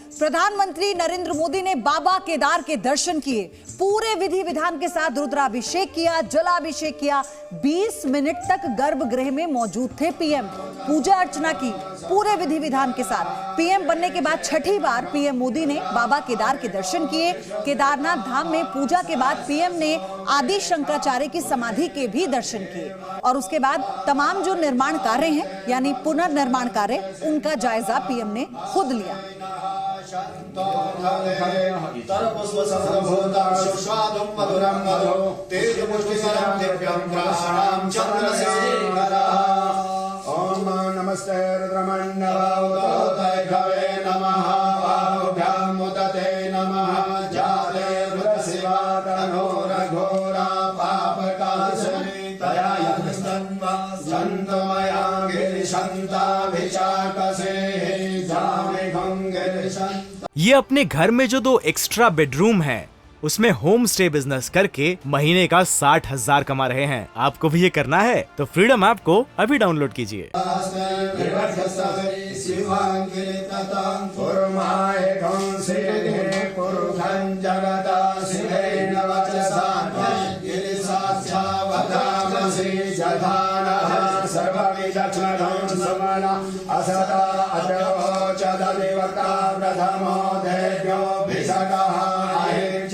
प्रधानमंत्री नरेंद्र मोदी ने बाबा केदार के दर्शन किए, पूरे विधि विधान के साथ रुद्राभिषेक किया, जलाभिषेक किया। 20 मिनट तक गर्भगृह में मौजूद थे पीएम, पूजा अर्चना की पूरे विधि विधान के साथ। पीएम बनने के बाद छठी बार पीएम मोदी ने बाबा केदार के दर्शन किए। केदारनाथ धाम में पूजा के बाद पीएम ने आदि शंकराचार्य की समाधि के भी दर्शन किए और उसके बाद तमाम जो निर्माण कार्य हैं यानी पुनर्निर्माण कार्य, उनका जायजा पीएम ने खुद लिया। ओम नमस्ते रुद्रमण्डलाय नमः बाहुभ्याम उदते नमः जाते रुद्रशिवा तनोरघोरा पापकाशनी तया यस्तन्वा सन्तमया गिरिशन्ताभिचाकसे जामे गंगिरिशन्त। ये अपने घर में जो 2 एक्स्ट्रा बेडरूम हैं, उसमें होम स्टे बिजनेस करके महीने का 60,000 कमा रहे हैं। आपको भी ये करना है तो फ्रीडम ऐप को अभी डाउनलोड कीजिए।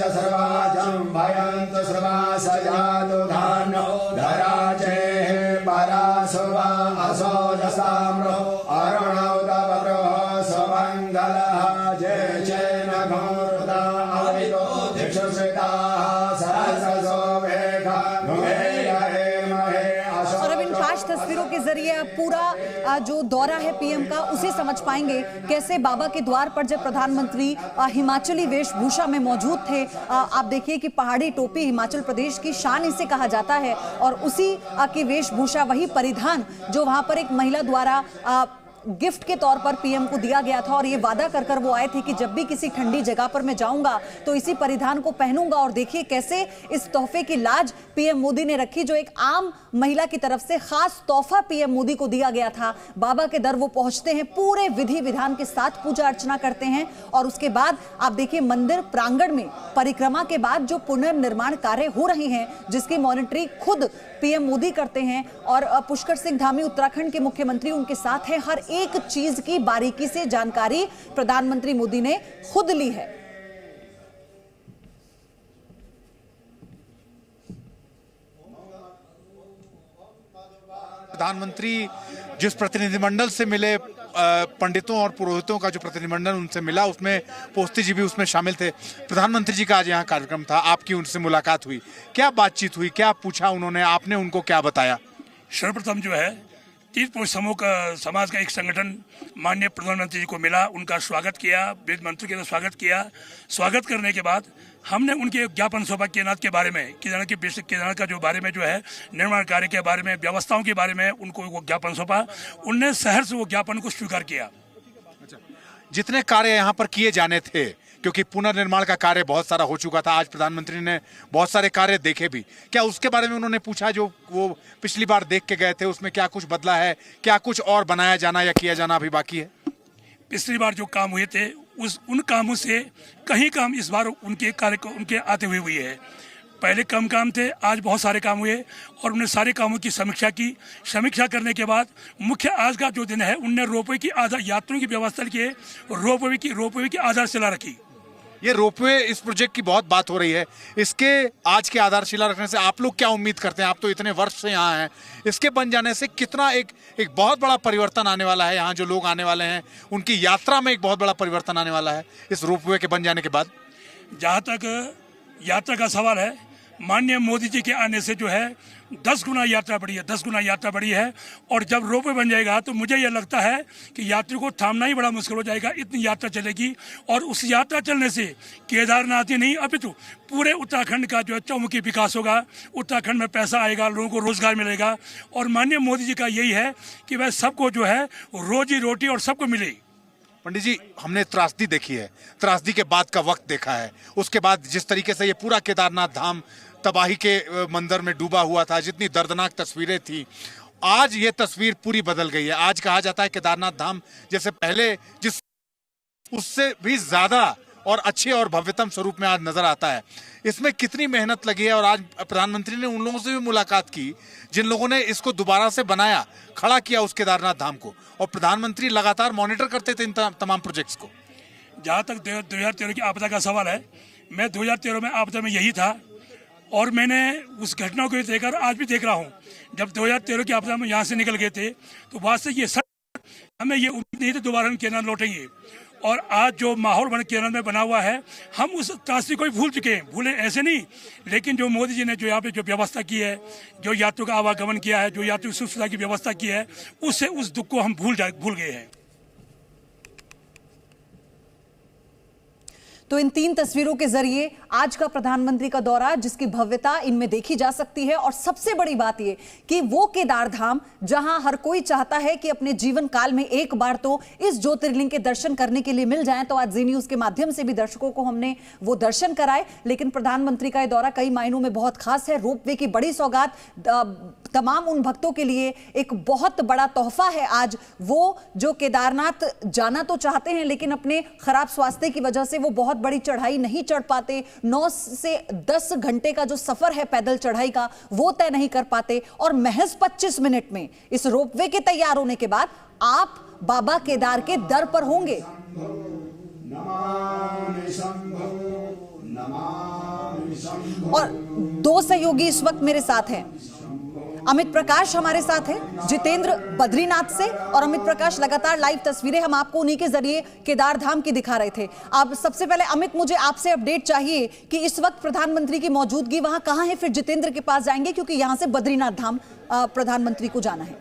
सर्वाजं भयंत सर्वा सजातो धानो धराजे परासुवा असोजसाम्रो अरुणौदवरो सुमंगलः जय जय नघोरदा अवितो दिक्षुषिता सहस्रसो वेगा नुमेयहे महे। और अब इन 5 तस्वीरों के जरिए आप पूरा जो दौरा है पीएम का उसे समझ पाएंगे, कैसे बाबा के द्वार पर जब प्रधानमंत्री हिमाचली वेशभूषा में मौजूद थे। आप देखिए कि पहाड़ी टोपी हिमाचल प्रदेश की शान इसे कहा जाता है और उसी की वेशभूषा, वही परिधान जो वहां पर एक महिला द्वारा गिफ्ट के तौर पर पीएम को दिया गया था और ये वादा कर कर वो आए थे कि जब भी किसी ठंडी जगह पर मैं जाऊंगा तो इसी परिधान को पहनूंगा। और देखिए कैसे इस तोहफे की लाज पीएम मोदी ने रखी, जो एक आम महिला की तरफ से खास तोहफा पीएम मोदी को दिया गया था। बाबा के दर वो पहुंचते हैं, पूरे विधि विधान के साथ पूजा अर्चना करते हैं और उसके बाद आप देखिए मंदिर प्रांगण में परिक्रमा के बाद जो पुनर्निर्माण कार्य हो रहे हैं, जिसकी मॉनिटरिंग खुद पीएम मोदी करते हैं और पुष्कर सिंह धामी उत्तराखंड के मुख्यमंत्री उनके साथ हैं। हर एक चीज की बारीकी से जानकारी प्रधानमंत्री मोदी ने खुद ली है। प्रधानमंत्री जिस प्रतिनिधिमंडल से मिले, पंडितों और पुरोहितों का जो प्रतिनिधिमंडल उनसे मिला, उसमें पोस्ती जी भी उसमें शामिल थे। प्रधानमंत्री जी का आज यहाँ कार्यक्रम था, आपकी उनसे मुलाकात हुई, क्या बातचीत हुई, क्या पूछा उन्होंने, आपने उनको क्या बताया? सर्वप्रथम जो है 30 समूह का समाज का एक संगठन माननीय प्रधानमंत्री जी को मिला, उनका स्वागत किया, वेद मंत्र के साथ स्वागत किया। स्वागत करने के बाद हमने उनके ज्ञापन सौंपा केदारनाथ के बारे में, केदारनाथ का जो बारे में जो है निर्माण कार्य के बारे में, व्यवस्थाओं के बारे में उनको वो ज्ञापन सौंपा। उनने शहर से वो ज्ञापन को स्वीकार किया। जितने कार्य यहाँ पर किए जाने थे, क्योंकि पुनर्निर्माण का कार्य बहुत सारा हो चुका था, आज प्रधानमंत्री ने बहुत सारे कार्य देखे भी, क्या उसके बारे में उन्होंने पूछा? जो वो पिछली बार देख के गए थे उसमें क्या कुछ बदला है, क्या कुछ और बनाया जाना या किया जाना अभी बाकी है? पिछली बार जो काम हुए थे उन कामों से कहीं काम इस बार उनके कार्य को उनके आते हुए है। पहले कम काम थे, आज बहुत सारे काम हुए और उन्होंने सारे कामों की समीक्षा की। समीक्षा करने के बाद मुख्य आज का जो दिन है, उनने रोपवे की यात्रियों की व्यवस्था की, रोपवे की आधारशिला रखी। ये रोपवे इस प्रोजेक्ट की बहुत बात हो रही है, इसके आज के आधारशिला रखने से आप लोग क्या उम्मीद करते हैं? आप तो इतने वर्ष से यहाँ हैं, इसके बन जाने से कितना एक बहुत बड़ा परिवर्तन आने वाला है? यहाँ जो लोग आने वाले हैं उनकी यात्रा में एक बहुत बड़ा परिवर्तन आने वाला है इस रोपवे के बन जाने के बाद। जहाँ तक यात्रा का सवाल है, माननीय मोदी जी के आने से जो है 10 गुना यात्रा बढ़ी है, 10 गुना यात्रा बढ़ी है। और जब रोपवे बन जाएगा तो मुझे यह लगता है कि यात्री को थामना ही बड़ा मुश्किल हो जाएगा, इतनी यात्रा चलेगी। और उस यात्रा चलने से केदारनाथ ही नहीं अपितु पूरे उत्तराखंड का जो है चौमुखी विकास होगा, उत्तराखंड में पैसा आएगा, लोगों को रोजगार मिलेगा। और माननीय मोदी जी का यही है कि वह सबको जो है रोजी रोटी और सबको मिले। पंडित जी, हमने त्रासदी देखी है, त्रासदी के बाद का वक्त देखा है, उसके बाद जिस तरीके से ये पूरा केदारनाथ धाम तबाही के मंदिर में डूबा हुआ था, जितनी दर्दनाक तस्वीरें थी, आज ये तस्वीर पूरी बदल गई है। आज कहा जाता है केदारनाथ धाम जैसे पहले जिस उससे भी ज्यादा और अच्छे और भव्यतम स्वरूप में आज नजर आता है। इसमें कितनी मेहनत लगी है और आज प्रधानमंत्री ने उन लोगों से भी मुलाकात की जिन लोगों ने इसको दोबारा से बनाया, खड़ा किया उस केदारनाथ धाम को, और प्रधानमंत्री लगातार मॉनिटर करते थे इन तमाम प्रोजेक्ट्स को। जहाँ तक 2013 की आपदा का सवाल है, मैं 2013 में आपदा में यही था और मैंने उस घटना को देखा और आज भी देख रहा हूँ। जब 2013 की आपदा में यहाँ से निकल गए थे तो वास्तव ये सच हमें ये उम्मीद नहीं थी दोबारा हम केदारनाथ लौटेंगे। और आज जो माहौल केदारनाथ में बना हुआ है, हम उस त्रासदी को भी भूल चुके हैं। भूले ऐसे नहीं, लेकिन जो मोदी जी ने जो यहाँ पे जो व्यवस्था की है, जो यात्रियों का आवागमन किया है, जो यात्रियों की सुविधा की व्यवस्था की है, उससे उस दुख को हम भूल गए हैं। तो इन 3 तस्वीरों के जरिए आज का प्रधानमंत्री का दौरा, जिसकी भव्यता इनमें देखी जा सकती है, और सबसे बड़ी बात यह कि वो केदार धाम जहां हर कोई चाहता है कि अपने जीवन काल में एक बार तो इस ज्योतिर्लिंग के दर्शन करने के लिए मिल जाएं, तो आज जी न्यूज के माध्यम से भी दर्शकों को हमने वो दर्शन कराए। लेकिन प्रधानमंत्री का यह दौरा कई मायनों में बहुत खास है। रोपवे की बड़ी सौगात तमाम उन भक्तों के लिए एक बहुत बड़ा तोहफा है। आज वो जो केदारनाथ जाना तो चाहते हैं, लेकिन अपने खराब स्वास्थ्य की वजह से वो बहुत बड़ी चढ़ाई नहीं चढ़ पाते, 9 से 10 घंटे का जो सफर है पैदल चढ़ाई का, वो तय नहीं कर पाते, और महज 25 मिनट में इस रोपवे के तैयार होने के बाद आप बाबा केदार के दर पर होंगे। और 2 सहयोगी इस वक्त मेरे साथ हैं। अमित प्रकाश हमारे साथ हैं, जितेंद्र बद्रीनाथ से, और अमित प्रकाश लगातार लाइव तस्वीरें हम आपको उन्हीं के जरिए केदार धाम की दिखा रहे थे। अब सबसे पहले अमित, मुझे आपसे अपडेट चाहिए कि इस वक्त प्रधानमंत्री की मौजूदगी वहां कहां है, फिर जितेंद्र के पास जाएंगे क्योंकि यहां से बद्रीनाथ धाम प्रधानमंत्री को जाना है।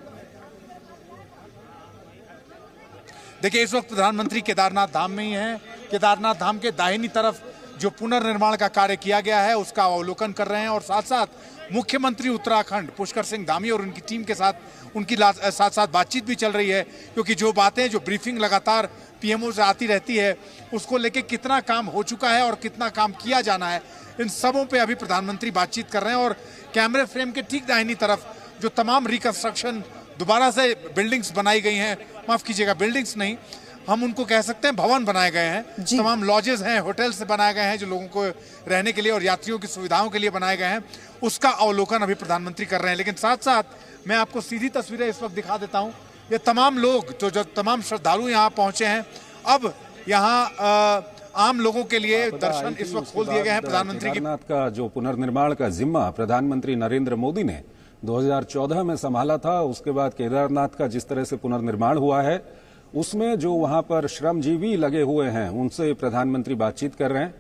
देखिए, इस वक्त प्रधानमंत्री केदारनाथ धाम में ही है। केदारनाथ धाम के दाहिनी तरफ जो पुनर्निर्माण का कार्य किया गया है उसका अवलोकन कर रहे हैं, और साथ साथ मुख्यमंत्री उत्तराखंड पुष्कर सिंह धामी और उनकी टीम के साथ उनकी साथ साथ बातचीत भी चल रही है, क्योंकि जो बातें, जो ब्रीफिंग लगातार पीएमओ से आती रहती है, उसको लेके कितना काम हो चुका है और कितना काम किया जाना है, इन सबों पे अभी प्रधानमंत्री बातचीत कर रहे हैं। और कैमरे फ्रेम के ठीक दाहिनी तरफ जो तमाम रिकंस्ट्रक्शन, दोबारा से बिल्डिंग्स बनाई गई हैं, माफ कीजिएगा बिल्डिंग्स नहीं, हम उनको कह सकते हैं भवन बनाए गए हैं, तमाम लॉजेस हैं, होटल्स बनाए गए हैं जो लोगों को रहने के लिए और यात्रियों की सुविधाओं के लिए बनाए गए हैं, उसका अवलोकन अभी प्रधानमंत्री कर रहे हैं। लेकिन साथ साथ मैं आपको सीधी तस्वीरें इस वक्त दिखा देता हूं। ये तमाम लोग जो तमाम श्रद्धालु यहाँ पहुंचे हैं, अब यहाँ आम लोगों के लिए दर्शन इस वक्त खोल दिए गए हैं। प्रधानमंत्री केदारनाथ का जो पुनर्निर्माण का जिम्मा प्रधानमंत्री नरेंद्र मोदी ने 2014 में संभाला था, उसके बाद केदारनाथ का जिस तरह से पुनर्निर्माण हुआ है, उसमें जो वहां पर श्रमजीवी लगे हुए हैं उनसे प्रधानमंत्री बातचीत कर रहे हैं।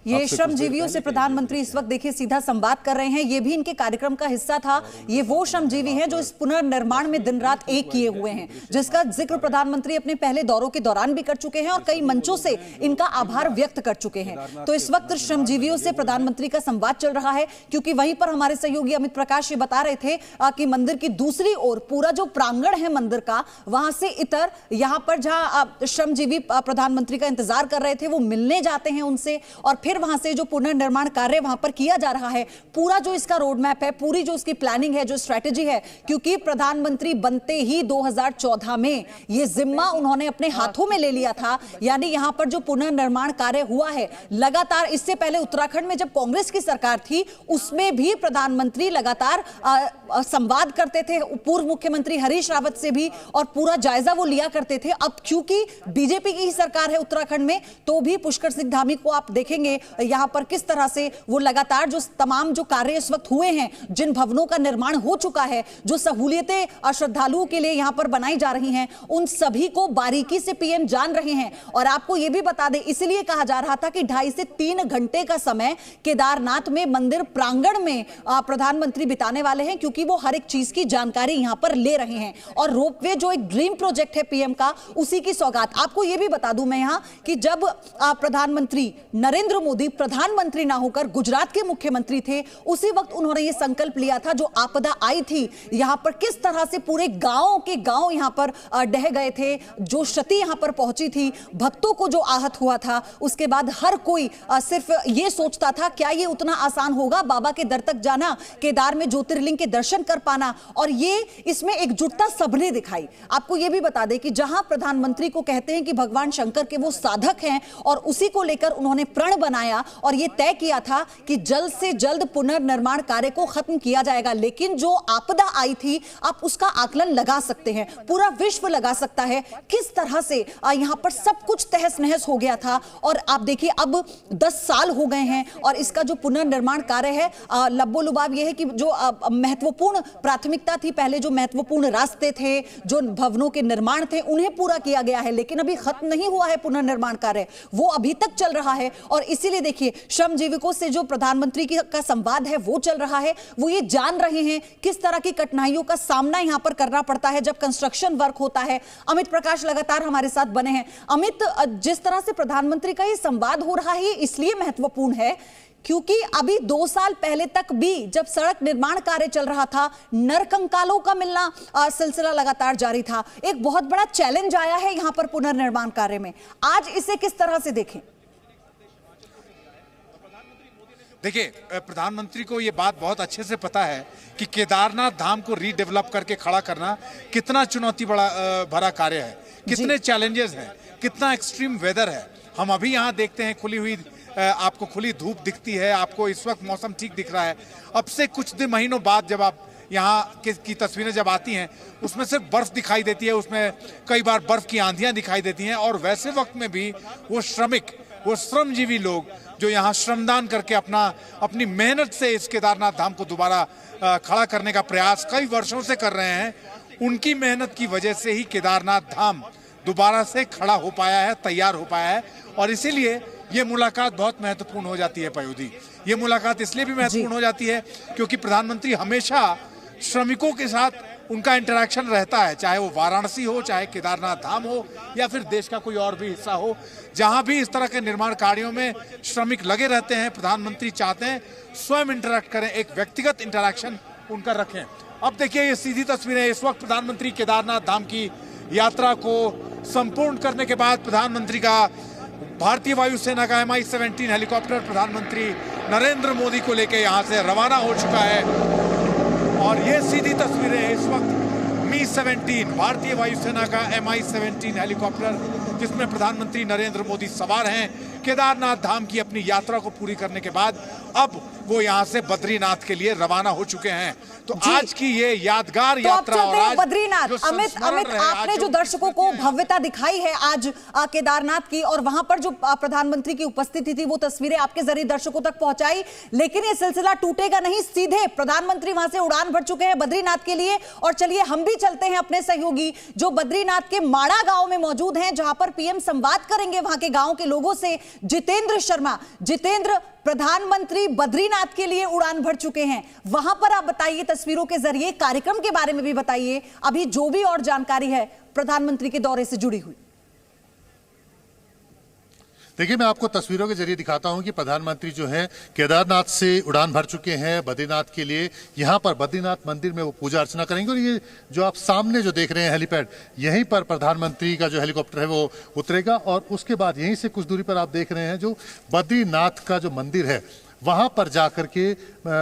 ये श्रमजीवियों से प्रधानमंत्री इस वक्त देखिए सीधा संवाद कर रहे हैं। ये भी इनके कार्यक्रम का हिस्सा था। ये वो श्रमजीवी हैं जो इस पुनर्निर्माण में दिन रात एक किए हुए हैं, जिसका जिक्र प्रधानमंत्री अपने पहले दौरों के दौरान भी कर चुके हैं और कई मंचों से इनका आभार व्यक्त कर चुके हैं। तो इस वक्त श्रमजीवियों से प्रधानमंत्री का संवाद चल रहा है, क्योंकि वहीं पर हमारे सहयोगी अमित प्रकाश ये बता रहे थे कि मंदिर की दूसरी ओर पूरा जो प्रांगण है मंदिर का, वहां से इतर यहाँ पर जहां श्रमजीवी प्रधानमंत्री का इंतजार कर रहे थे, वो मिलने जाते हैं उनसे, और फिर वहां से जो पुनर्निर्माण कार्य वहां पर किया जा रहा है, पूरा जो इसका रोड मैप है, पूरी जो उसकी प्लानिंग है, जो स्ट्रेटेजी है, क्योंकि प्रधानमंत्री बनते ही 2014 में ये जिम्मा उन्होंने अपने हाथों में ले लिया था। यानी यहां पर जो पुनर्निर्माण कार्य हुआ है लगातार, इससे पहले उत्तराखंड में जब कांग्रेस की सरकार थी, उसमें भी प्रधानमंत्री लगातार संवाद करते थे पूर्व मुख्यमंत्री हरीश रावत से भी, और पूरा जायजा वो लिया करते थे। अब क्योंकि बीजेपी की ही सरकार है उत्तराखंड में, तो भी पुष्कर सिंह धामी को आप देखेंगे यहां पर किस तरह से वो लगातार जो तमाम जो कार्य इस वक्त हुए हैं, जिन भवनों का निर्माण हो चुका है, जो सहूलियतें श्रद्धालुओं के लिए यहां पर बनाई जा रही हैं, उन सभी को बारीकी से पीएम जान रहे हैं। और आपको यह भी बता दें, इसलिए कहा जा रहा था कि 2.5 से 3 घंटे का समय केदारनाथ में मंदिर प्रांगण में प्रधानमंत्री बिताने वाले हैं, क्योंकि वो हर एक चीज की जानकारी यहां पर ले रहे हैं। और रोपवे जो एक ड्रीम प्रोजेक्ट है पीएम का, उसी की सौगात आपको यह भी बता दूं मैं यहां कि जब प्रधानमंत्री नरेंद्र मोदी प्रधानमंत्री ना होकर गुजरात के मुख्यमंत्री थे, उसी वक्त उन्होंने ये संकल्प लिया था। जो आपदा आई थी यहां पर, किस तरह से पूरे गांव के गांव यहां पर ढह गए थे, जो क्षति यहां पर पहुंची थी, भक्तों को जो आहत हुआ था, उसके बाद हर कोई सिर्फ ये सोचता था क्या ये उतना आसान होगा बाबा के दर तक जाना, केदार में ज्योतिर्लिंग के दर्शन कर पाना। और ये इसमें एकजुटता सबने दिखाई। आपको ये भी बता दें कि जहां प्रधानमंत्री को कहते हैं कि भगवान शंकर के वो साधक हैं और उसी को लेकर उन्होंने प्रण बनाया और ये तय किया था कि जल्द से जल्द पुनर्निर्माण कार्य को खत्म किया जाएगा। लेकिन जो आपदा आई थी, आप उसका आकलन लगा सकते हैं, पूरा विश्व लगा सकता है किस तरह से यहां पर सब कुछ तहस नहस हो गया था। और आप देखिए अब 10 साल हो गए हैं और इसका जो पुनर्निर्माण कार्य है, लब्बो लुबाब यह है कि जो महत्वपूर्ण प्राथमिकता थी, पहले जो महत्वपूर्ण रास्ते थे, जो भवनों के निर्माण थे, उन्हें पूरा किया गया है, लेकिन अभी खत्म नहीं हुआ है पुनर्निर्माण कार्य, वो अभी तक चल रहा है। और इसीलिए देखिए श्रमजीविकों से जो प्रधानमंत्री का संवाद है वो चल रहा है। वो ये जान रहे हैं किस तरह की कठिनाइयों का सामना यहां पर करना पड़ता है जब कंस्ट्रक्शन वर्क होता है। अमित प्रकाश लगातार हमारे साथ बने हैं। अमित, जिस तरह से प्रधानमंत्री का ये संवाद हो रहा है इसलिए महत्वपूर्ण है क्योंकि अभी 2 साल पहले तक भी जब सड़क निर्माण कार्य चल रहा था, नरकंकालों का मिलना सिलसिला लगातार जारी था। एक बहुत बड़ा चैलेंज आया है यहां पर पुनर्निर्माण कार्य में। आज इसे किस तरह से देखें? देखिए, प्रधानमंत्री को ये बात बहुत अच्छे से पता है कि केदारनाथ धाम को रीडेवलप करके खड़ा करना कितना चुनौती भरा कार्य है, कितने चैलेंजेस हैं, कितना एक्सट्रीम वेदर है। हम अभी यहाँ देखते हैं खुली हुई, आपको खुली धूप दिखती है, आपको इस वक्त मौसम ठीक दिख रहा है। अब से कुछ दिन महीनों बाद जब आप यहाँ की तस्वीरें जब आती हैं, उसमें सिर्फ बर्फ दिखाई देती है, उसमें कई बार बर्फ की आंधियाँ दिखाई देती हैं। और वैसे वक्त में भी वो श्रमजीवी लोग जो यहाँ श्रमदान करके अपनी मेहनत से इस केदारनाथ धाम को दोबारा खड़ा करने का प्रयास कई वर्षों से कर रहे हैं, उनकी मेहनत की वजह से ही केदारनाथ धाम दोबारा से खड़ा हो पाया है, तैयार हो पाया है। और इसीलिए ये मुलाकात बहुत महत्वपूर्ण हो जाती है पयोधी। ये मुलाकात इसलिए भी महत्वपूर्ण हो जाती है क्योंकि प्रधानमंत्री हमेशा श्रमिकों के साथ उनका इंटरेक्शन रहता है, चाहे वो वाराणसी हो, चाहे केदारनाथ धाम हो, या फिर देश का कोई और भी हिस्सा हो। जहां भी इस तरह के निर्माण कार्यों में श्रमिक लगे रहते हैं, प्रधानमंत्री चाहते हैं स्वयं इंटरेक्ट करें, एक व्यक्तिगत इंटरेक्शन उनका रखें। अब देखिए ये सीधी तस्वीरें, इस वक्त प्रधानमंत्री केदारनाथ धाम की यात्रा को संपूर्ण करने के बाद प्रधानमंत्री का भारतीय वायुसेना का MI-17 हेलीकॉप्टर प्रधानमंत्री नरेंद्र मोदी को लेकर यहां से रवाना हो चुका है। और ये सीधी तस्वीरें इस वक्त Mi-17 भारतीय वायुसेना का MI-17 हेलीकॉप्टर, जिसमें प्रधानमंत्री नरेंद्र मोदी सवार हैं, केदारनाथ धाम की अपनी यात्रा को पूरी करने के बाद अब वो यहाँ से बद्रीनाथ के लिए रवाना हो चुके हैं। तो आज की ये यादगार यात्रा, और आज बद्रीनाथ, अमित आपने जो दर्शकों को भव्यता दिखाई है आज केदारनाथ की, और वहां पर जो प्रधानमंत्री की उपस्थिति थी, वो तस्वीरें आपके जरिए दर्शकों तक पहुंचाई। लेकिन ये सिलसिला टूटेगा नहीं, सीधे प्रधानमंत्री वहां से उड़ान भर चुके हैं बद्रीनाथ के लिए। और चलिए हम भी चलते हैं अपने सहयोगी जो बद्रीनाथ के माड़ा गांव में मौजूद हैं, जहां पर पीएम संवाद करेंगे वहां के गांव के लोगों से। जितेंद्र शर्मा, जितेंद्र, प्रधानमंत्री बद्रीनाथ के लिए उड़ान भर चुके हैं, वहां पर आप बताइए तस्वीरों के जरिए, कार्यक्रम के बारे में भी बताइए, अभी जो भी और जानकारी है प्रधानमंत्री के दौरे से जुड़ी हुई। देखिए, मैं आपको तस्वीरों के जरिए दिखाता हूं कि प्रधानमंत्री जो हैं केदारनाथ से उड़ान भर चुके हैं बद्रीनाथ के लिए। यहां पर बद्रीनाथ मंदिर में वो पूजा अर्चना करेंगे। और ये जो आप सामने जो देख रहे हैं हेलीपैड, यहीं पर प्रधानमंत्री का जो हेलीकॉप्टर है वो उतरेगा। और उसके बाद यहीं से कुछ दूरी पर आप देख रहे हैं जो बद्रीनाथ का जो मंदिर है, वहां पर जाकर के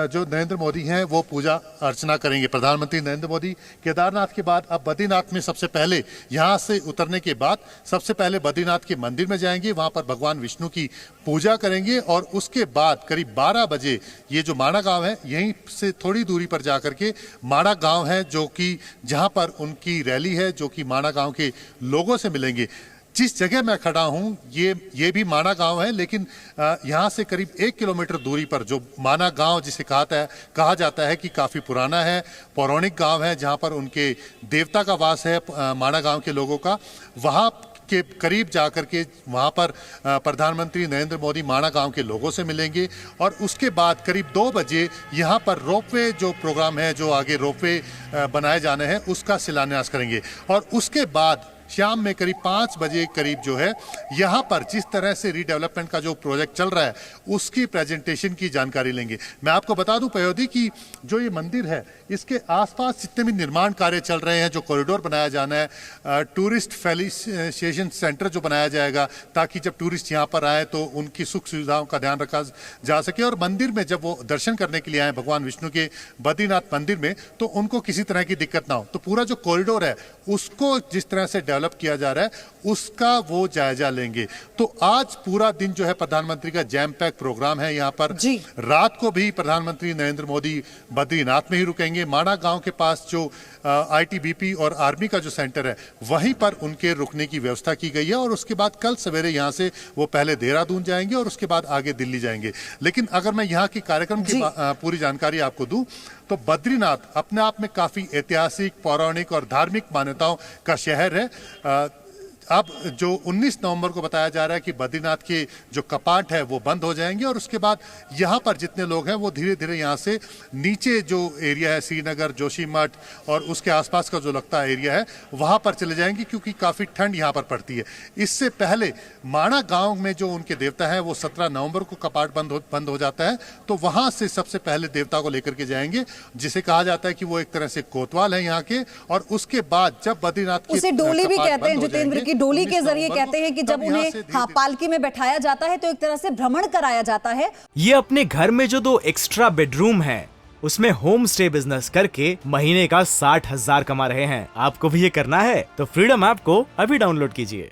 जो नरेंद्र मोदी हैं वो पूजा अर्चना करेंगे। प्रधानमंत्री नरेंद्र मोदी केदारनाथ के बाद अब बद्रीनाथ में सबसे पहले यहां से उतरने के बाद सबसे पहले बद्रीनाथ के मंदिर में जाएंगे, वहां पर भगवान विष्णु की पूजा करेंगे। और उसके बाद करीब 12 बजे ये जो माड़ा गांव है, यहीं से थोड़ी दूरी पर जाकर के माड़ा गांव है, जो कि जहां पर उनकी रैली है, जो कि माड़ा गांव के लोगों से मिलेंगे। जिस जगह मैं खड़ा हूं ये भी माना गांव है, लेकिन यहां से करीब 1 किलोमीटर दूरी पर जो माना गांव जिसे कहा जाता है कि काफ़ी पुराना है, पौराणिक गांव है, जहां पर उनके देवता का वास है माना गांव के लोगों का, वहां के करीब जाकर के वहां पर प्रधानमंत्री नरेंद्र मोदी माना गांव के लोगों से मिलेंगे। और उसके बाद करीब 2 बजे यहां पर रोपवे जो प्रोग्राम है, जो आगे रोपवे बनाए जाने हैं, उसका शिलान्यास करेंगे। और उसके बाद शाम में करीब 5 बजे करीब जो है यहाँ पर जिस तरह से रीडेवलपमेंट का जो प्रोजेक्ट चल रहा है उसकी प्रेजेंटेशन की जानकारी लेंगे। मैं आपको बता दूं पयोधी की जो ये मंदिर है इसके आसपास जितने भी निर्माण कार्य चल रहे हैं, जो कॉरिडोर बनाया जाना है, टूरिस्ट फैसिलिटेशन सेंटर जो बनाया जाएगा ताकि जब टूरिस्ट यहाँ पर आए तो उनकी सुख सुविधाओं का ध्यान रखा जा सके और मंदिर में जब वो दर्शन करने के लिए आए भगवान विष्णु के बद्रीनाथ मंदिर में तो उनको किसी तरह की दिक्कत ना हो। तो पूरा जो कॉरिडोर है उसको जिस तरह से डेवलप किया जा रहा है उसका वो जायजा लेंगे। तो आज पूरा दिन जो है प्रधानमंत्री का जैम पैक प्रोग्राम है यहाँ पर। रात को भी प्रधानमंत्री नरेंद्र मोदी बद्रीनाथ में ही रुकेंगे। माणा गांव के पास जो आईटीबीपी और आर्मी का जो सेंटर है वहीं पर उनके रुकने की व्यवस्था की गई है और उसके बाद कल सवेरे यहाँ से वो पहले देहरादून जाएंगे और उसके बाद आगे दिल्ली जाएंगे। लेकिन अगर मैं यहाँ की कार्यक्रम की पूरी जानकारी आपको दूं तो बद्रीनाथ अपने आप में काफी ऐतिहासिक, पौराणिक और धार्मिक मान्यताओं का शहर है। अब जो 19 नवंबर को बताया जा रहा है कि बद्रीनाथ के जो कपाट है वो बंद हो जाएंगे और उसके बाद यहाँ पर जितने लोग हैं वो धीरे धीरे यहाँ से नीचे जो एरिया है श्रीनगर, जोशीमठ और उसके आसपास का जो लगता एरिया है वहाँ पर चले जाएंगे क्योंकि काफ़ी ठंड यहाँ पर पड़ती है। इससे पहले माणा गांव में जो उनके देवता है वो 17 नवंबर को कपाट बंद हो जाता है तो वहाँ से सबसे पहले देवता को लेकर के जाएंगे जिसे कहा जाता है कि वो एक तरह से कोतवाल है यहाँ के। और उसके बाद जब बद्रीनाथ उसे डोली भी कहते हैं जितेंद्र की, डोली के जरिए कहते हैं कि जब उन्हें पालकी में बैठाया जाता है तो एक तरह से भ्रमण कराया जाता है। ये अपने घर में जो 2 एक्स्ट्रा बेडरूम है उसमें होम स्टे बिजनेस करके महीने का 60,000 कमा रहे हैं। आपको भी ये करना है तो फ्रीडम ऐप को अभी डाउनलोड कीजिए।